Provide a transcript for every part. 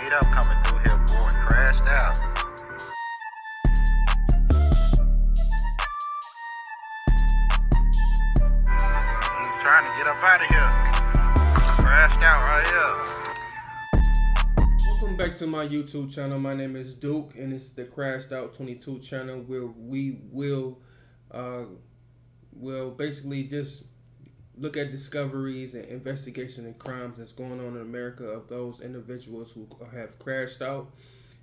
Speed up coming through here, boy. Crashed out. He's trying to get up out of here. Crashed out right here. Welcome back to my YouTube channel. My name is Duke, and this is the CRASHEDOUT2022 channel, where we will basically just look at discoveries and investigation and crimes that's going on in America of those individuals who have crashed out.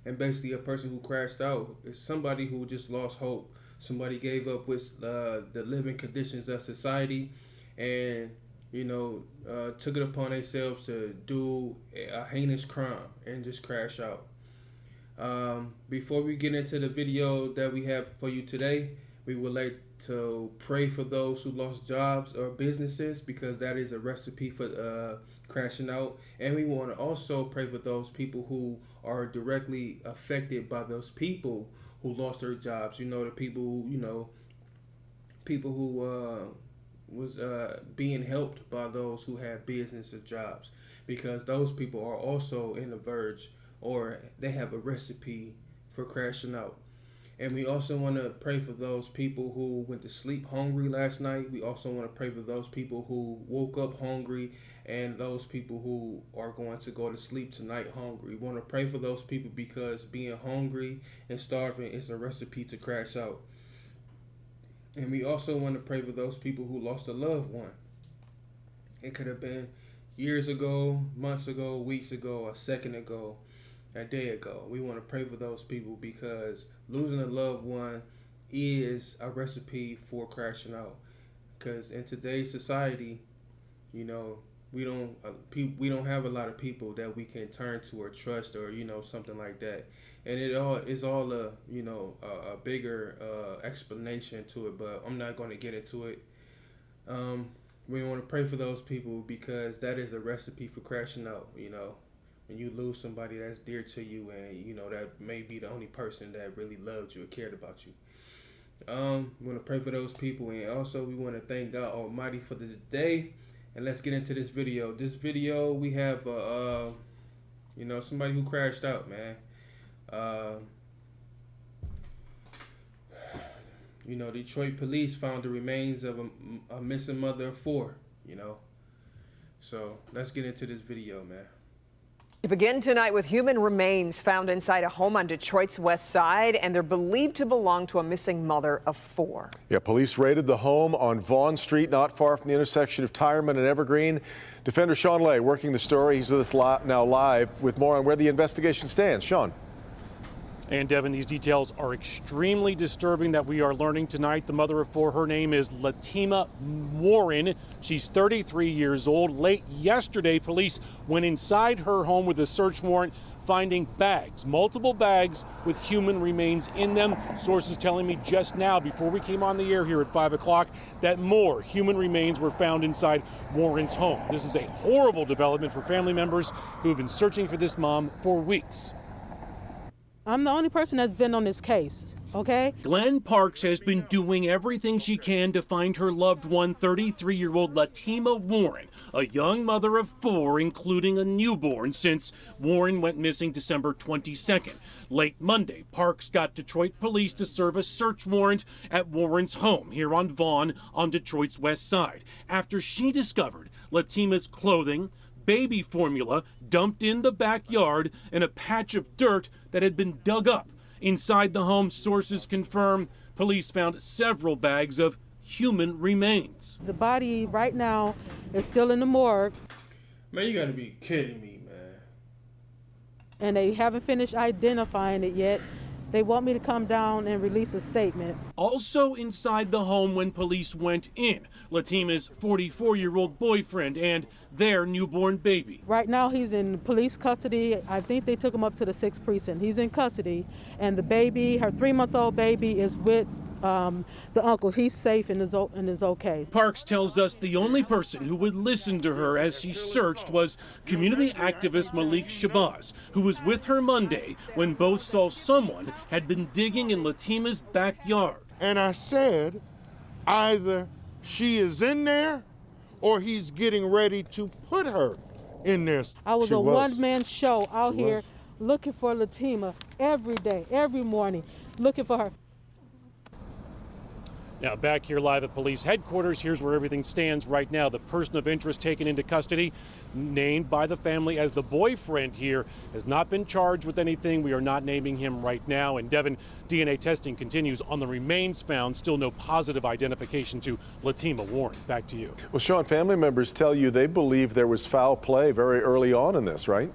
And basically, a person who crashed out is somebody who just lost hope. Somebody gave up with the living conditions of society, and took it upon themselves to do a heinous crime and just crash out. Before we get into the video that we have for you today, we would like to pray for those who lost jobs or businesses, because that is a recipe for crashing out. And we want to also pray for those people who are directly affected by those people who lost their jobs. The people who was being helped by those who had business or jobs, because those people are also in the verge, or they have a recipe for crashing out. And we also want to pray for those people who went to sleep hungry last night. We also want to pray for those people who woke up hungry, and those people who are going to go to sleep tonight hungry. We want to pray for those people, because being hungry and starving is a recipe to crash out. And we also want to pray for those people who lost a loved one. It could have been years ago, months ago, weeks ago, a second ago, a day ago. We want to pray for those people, because losing a loved one is a recipe for crashing out. Because in today's society, we don't have a lot of people that we can turn to or trust, or something like that. And it all is all a bigger explanation to it, but I'm not going to get into it. We want to pray for those people, because that is a recipe for crashing out. When you lose somebody that's dear to you, and that may be the only person that really loved you or cared about you. We want to pray for those people, and also we want to thank God Almighty for this day. And let's get into this video. This video, we have somebody who crashed out, man. Detroit police found the remains of a missing mother of 4. So let's get into this video, man. To begin tonight with human remains found inside a home on Detroit's west side, and they're believed to belong to a missing mother of 4. Yeah, police raided the home on Vaughn Street, not far from the intersection of Tireman and Evergreen. Defender Sean Lay working the story. He's with us now live with more on where the investigation stands. Sean. And Devin, these details are extremely disturbing that we are learning tonight. The mother of 4, her name is Latima Warren. She's 33 years old. Late yesterday, police went inside her home with a search warrant, finding bags, multiple bags with human remains in them. Sources telling me just now, before we came on the air here at 5 o'clock, that more human remains were found inside Warren's home. This is a horrible development for family members who have been searching for this mom for weeks. I'm the only person that's been on this case, okay? Glenn Parks has been doing everything she can to find her loved one, 33-year-old Latima Warren, a young mother of 4, including a newborn, since Warren went missing December 22nd. Late Monday, Parks got Detroit police to serve a search warrant at Warren's home here on Vaughn on Detroit's west side, after she discovered Latima's clothing, baby formula dumped in the backyard, and a patch of dirt that had been dug up. Inside the home, sources confirm police found several bags of human remains. The body right now is still in the morgue. Man, you gotta be kidding me, man. And they haven't finished identifying it yet. They want me to come down and release a statement. Also inside the home when police went in, Latima's 44-year-old boyfriend and their newborn baby. Right now he's in police custody. I think they took him up to the 6th precinct. He's in custody, and the baby, her 3-month-old baby, is with the uncle. He's safe and is okay. Parks tells us the only person who would listen to her as she searched was community activist Malik Shabazz, who was with her Monday when both saw someone had been digging in Latima's backyard. And I said, either she is in there or he's getting ready to put her in there. I was a one-man show out here looking for Latima every day, every morning, looking for her. Now back here live at police headquarters, here's where everything stands right now. The person of interest taken into custody, named by the family as the boyfriend here, has not been charged with anything. We are not naming him right now. And Devin, DNA testing continues on the remains found. Still no positive identification to Latima Warren. Back to you. Well, Sean, family members tell you they believe there was foul play very early on in this, right?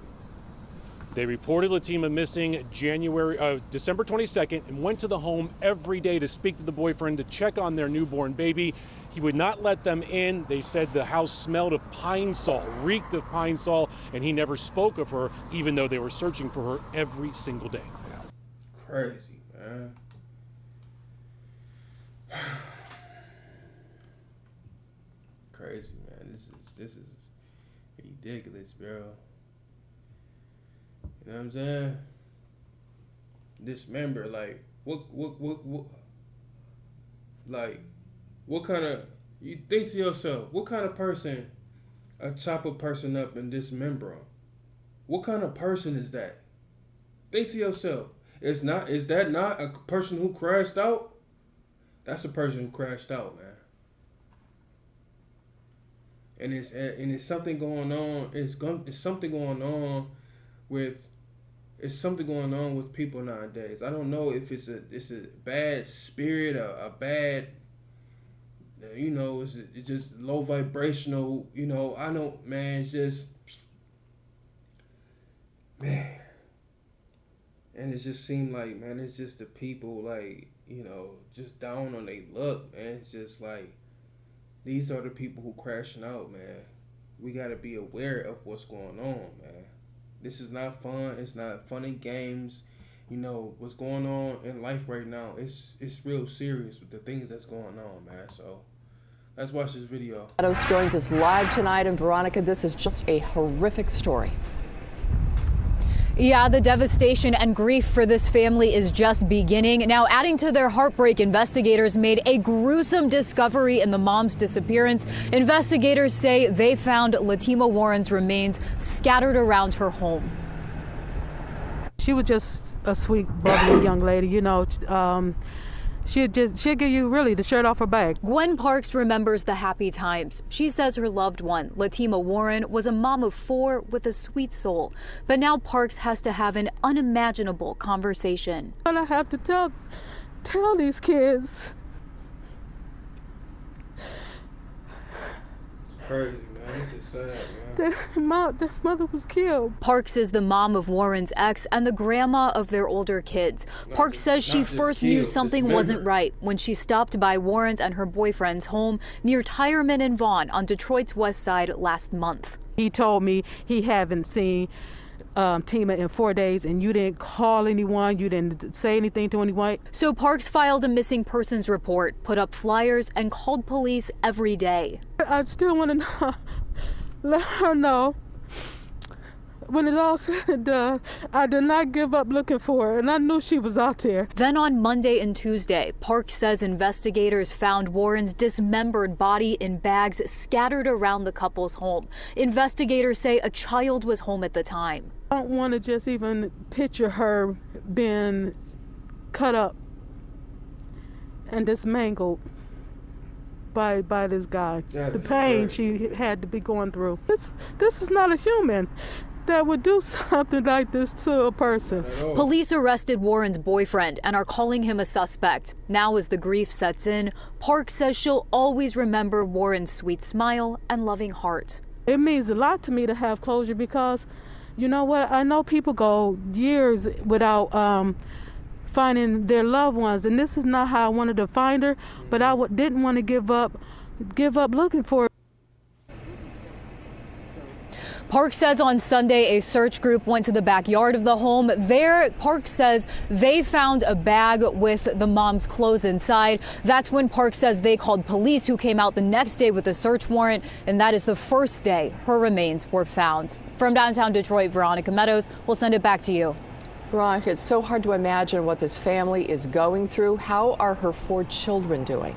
They reported Latima missing December 22nd and went to the home every day to speak to the boyfriend to check on their newborn baby. He would not let them in. They said the house smelled of pine sol, reeked of pine sol, and he never spoke of her, even though they were searching for her every single day. Crazy, man. Crazy, man. This is ridiculous, bro. You know what I'm saying? Dismembered, like what like what kind of, you think to yourself, what kind of person chop a person up and dismember them? What kind of person is that? Think to yourself. Is that not a person who crashed out? That's a person who crashed out, man. And it's something going on. It's something going on with people nowadays. I don't know if it's a bad spirit, a bad, it's just low vibrational, I don't, man, it's just, man. And it just seemed like, man, it's just the people, like, just down on their luck, man. It's just like, these are the people who crashing out, man. We got to be aware of what's going on, man. This is not fun. It's not fun and games. What's going on in life right now, it's real serious with the things that's going on, man. So let's watch this video. Watters joins us live tonight, and Veronica, this is just a horrific story. Yeah, the devastation and grief for this family is just beginning. Now, adding to their heartbreak, investigators made a gruesome discovery in the mom's disappearance. Investigators say they found Latima Warren's remains scattered around her home. She was just a sweet, bubbly young lady, She'll give you really the shirt off her back. Gwen Parks remembers the happy times. She says her loved one, Latima Warren, was a mom of 4 with a sweet soul. But now Parks has to have an unimaginable conversation. And I have to tell these kids. It's crazy, man. This is sad, man. Their mother was killed. Parks is the mom of Warren's ex and the grandma of their older kids. Parks says she first knew something wasn't right when she stopped by Warren's and her boyfriend's home near Tireman and Vaughn on Detroit's west side last month. He told me he hadn't seen Tima in 4 days, and you didn't call anyone, you didn't say anything to anyone. So Parks filed a missing persons report, put up flyers, and called police every day. I still want to know. Let her know, when it all said and done, I did not give up looking for her, and I knew she was out there. Then on Monday and Tuesday, Parks says investigators found Warren's dismembered body in bags scattered around the couple's home. Investigators say a child was home at the time. I don't want to just even picture her being cut up and dismangled by this guy. The pain she had to be going through. This is not a human that would do something like this to a person. Police arrested Warren's boyfriend and are calling him a suspect. Now as the grief sets in, Parks says she'll always remember Warren's sweet smile and loving heart. It means a lot to me to have closure because, you know what, I know people go years without finding their loved ones, and this is not how I wanted to find her, but I didn't want to give up looking for her. Parks says on Sunday a search group went to the backyard of the home. There, Parks says they found a bag with the mom's clothes inside. That's when Parks says they called police, who came out the next day with a search warrant, and that is the first day her remains were found. From downtown Detroit, Veronica Meadows, we'll send it back to you. Veronica, it's so hard to imagine what this family is going through. How are her 4 children doing?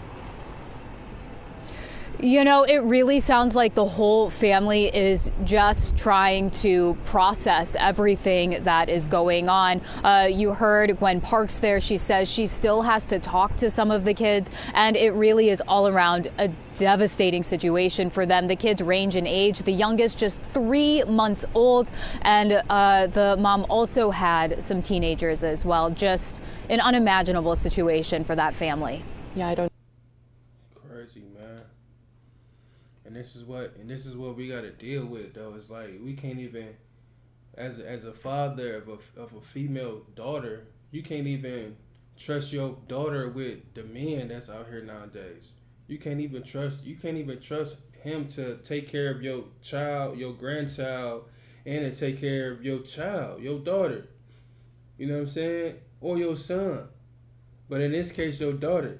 You know, it really sounds like the whole family is just trying to process everything that is going on. You heard Gwen Parks there. She says she still has to talk to some of the kids, and it really is all around a devastating situation for them. The kids range in age. The youngest just 3 months old, and the mom also had some teenagers as well. Just an unimaginable situation for that family. Yeah, I don't. Crazy, man. And this is what we got to deal with, though. It's like we can't even, as a father of a female daughter, you can't even trust your daughter with the men that's out here nowadays. You can't even trust him to take care of your child, your grandchild, and to take care of your child, your daughter. You know what I'm saying? Or your son. But in this case, your daughter.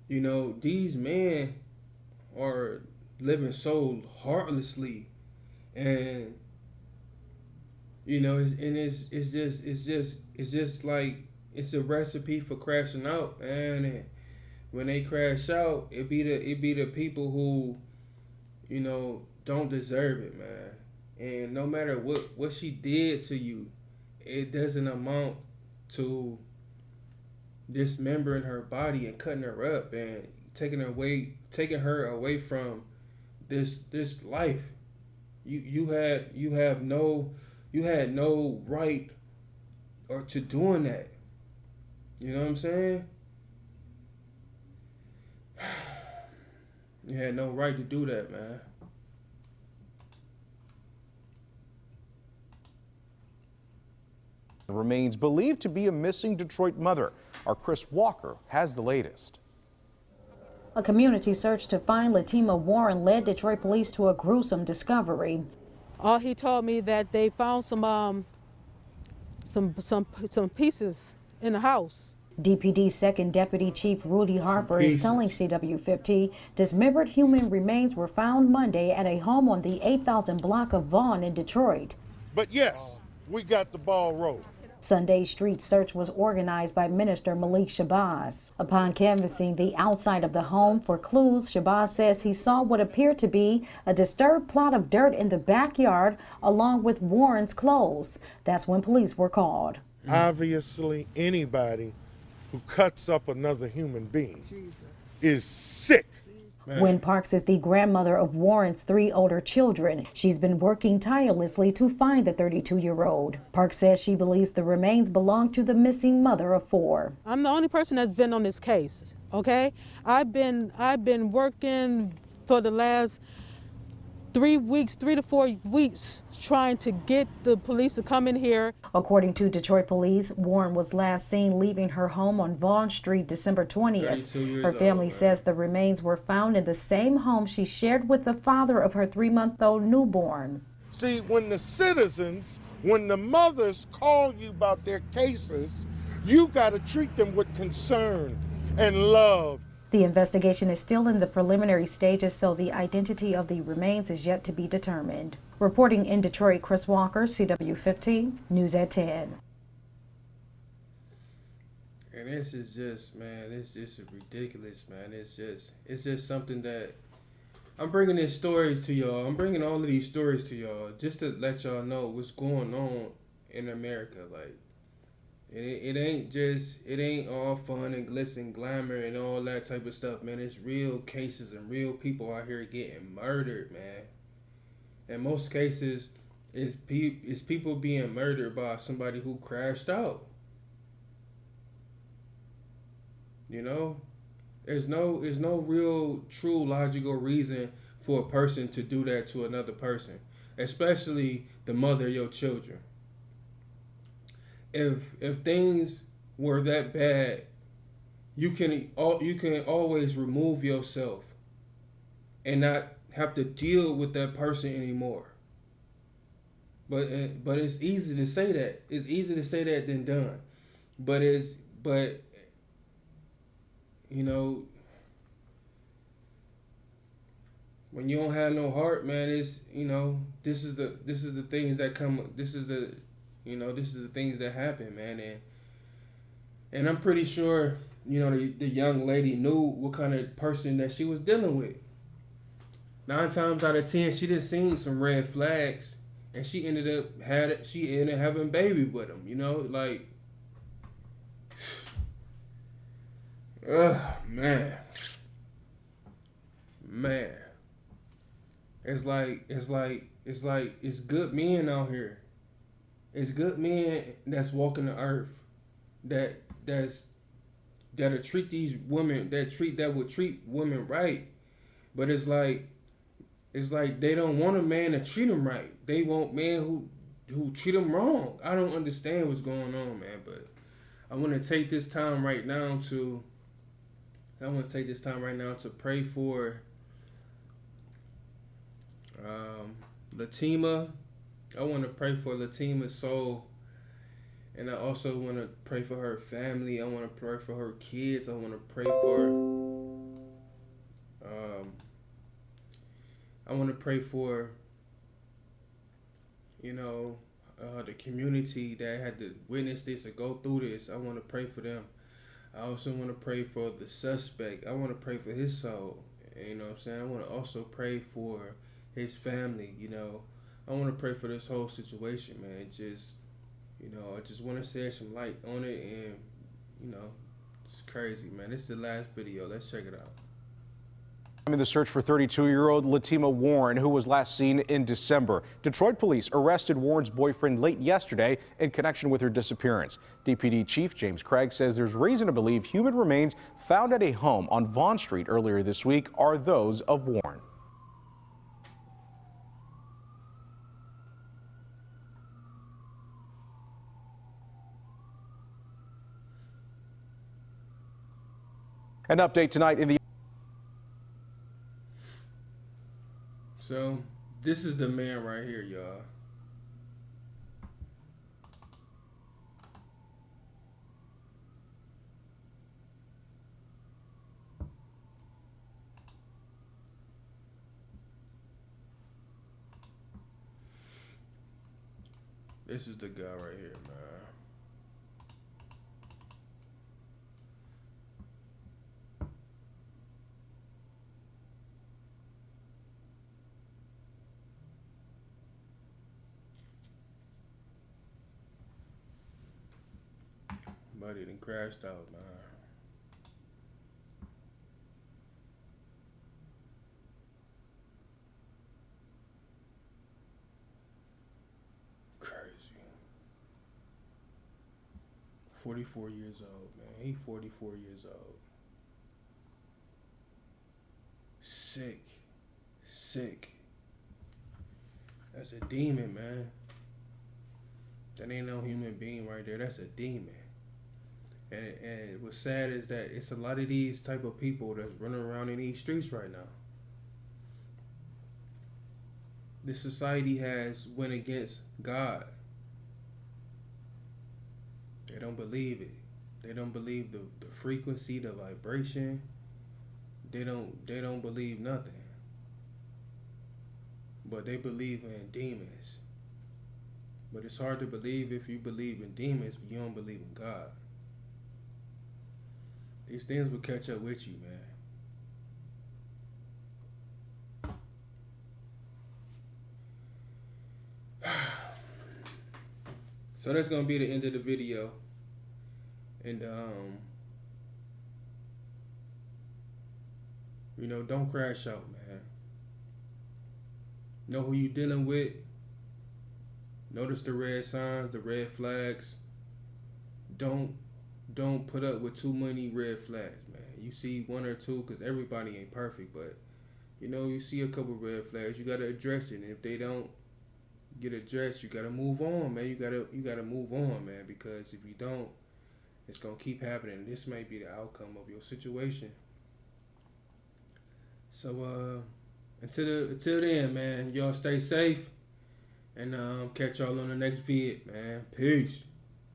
You know, these men are living so heartlessly, and you know, it's just like it's a recipe for crashing out, man. And when they crash out, it be the people who, you know, don't deserve it, man. And no matter what she did to you, it doesn't amount to dismembering her body and cutting her up and taking her away from this life. You had no right or to doing that. You know what I'm saying? You had no right to do that, man. Remains believed to be a missing Detroit mother. Our Chris Walker has the latest. A community search to find Latima Warren led Detroit police to a gruesome discovery. He told me that they found some pieces in the house. DPD 2nd Deputy Chief Rudy Harper is telling CW50 dismembered human remains were found Monday at a home on the 8000 block of Vaughn in Detroit. But yes, we got the ball rolling. Sunday's street search was organized by Minister Malik Shabazz. Upon canvassing the outside of the home for clues, Shabazz says he saw what appeared to be a disturbed plot of dirt in the backyard along with Warren's clothes. That's when police were called. Obviously, anybody who cuts up another human being is sick. Gwen Parks is the grandmother of Warren's 3 older children. She's been working tirelessly to find the 32-year-old. Parks says she believes the remains belong to the missing mother of 4. I'm the only person that's been on this case, okay? I've been working for the last 3 to 4 weeks trying to get the police to come in here. According to Detroit police, Warren was last seen leaving her home on Vaughn Street December 20th. Her family says the remains were found in the same home she shared with the father of her 3-month-old newborn. See, when the citizens, when the mothers call you about their cases, you got to treat them with concern and love. The investigation is still in the preliminary stages, so the identity of the remains is yet to be determined. Reporting in Detroit, Chris Walker, CW50, News at 10. And this is just, man, it's just ridiculous, man. It's just something that I'm bringing these stories to y'all. I'm bringing all of these stories to y'all just to let y'all know what's going on in America. Like, it ain't all fun and glitz and glamour and all that type of stuff, man. It's real cases and real people out here getting murdered, man. In most cases, it's people being murdered by somebody who crashed out. You know, there's no real true logical reason for a person to do that to another person, especially the mother of your children. If things were that bad, you can always remove yourself and not have to deal with that person anymore. But it's easy to say that. It's easier to say that than done. But you know, when you don't have no heart, man, it's, you know, this is the things that come. This is the things that happen, man. And I'm pretty sure you know, the young lady knew what kind of person that she was dealing with. 9 times out of 10, she just seen some red flags, and she ended up having a baby with him. You know, like, man, it's good men out here. It's good men that's walking the earth that'll treat these women that would treat women right, but it's like they don't want a man to treat them right. They want men who treat them wrong. I don't understand what's going on, man. But I want to take this time right now to pray for Latima. I want to pray for Latima's soul. And I also want to pray for her family. I want to pray for her kids. I want to pray for, you know, the community that had to witness this or go through this. I want to pray for them. I also want to pray for the suspect. I want to pray for his soul. You know what I'm saying? I want to also pray for his family, you know. I want to pray for this whole situation, man. Just, you know, I just want to shed some light on it, and, you know, it's crazy, man. This is the last video. Let's check it out. In the search for 32-year-old Latima Warren, who was last seen in December. Detroit police arrested Warren's boyfriend late yesterday in connection with her disappearance. DPD Chief James Craig says there's reason to believe human remains found at a home on Vaughn Street earlier this week are those of Warren. An update tonight in the... So, this is the man right here, y'all. This is the guy right here, man. Buddy done crashed out, man. Crazy. 44 years old, man. He 44 years old. Sick. That's a demon, man. That ain't no human being right there. That's a demon. And what's sad is that it's a lot of these type of people that's running around in these streets right now. This society has went against God. They don't believe it. They don't believe the frequency, the vibration. They don't believe nothing. But they believe in demons. But it's hard to believe if you believe in demons, but you don't believe in God. These things will catch up with you, man. So that's gonna be the end of the video. And you know, don't crash out, man. Know who you dealing with. Notice the red signs, the red flags. Don't put up with too many red flags, man. You see one or two, because everybody ain't perfect, but you know, you see a couple red flags, you gotta address it. And if they don't get addressed, you gotta move on, man. You gotta move on, man, because if you don't, it's gonna keep happening. This may be the outcome of your situation. So until then, man, y'all stay safe, and catch y'all on the next vid, man. Peace.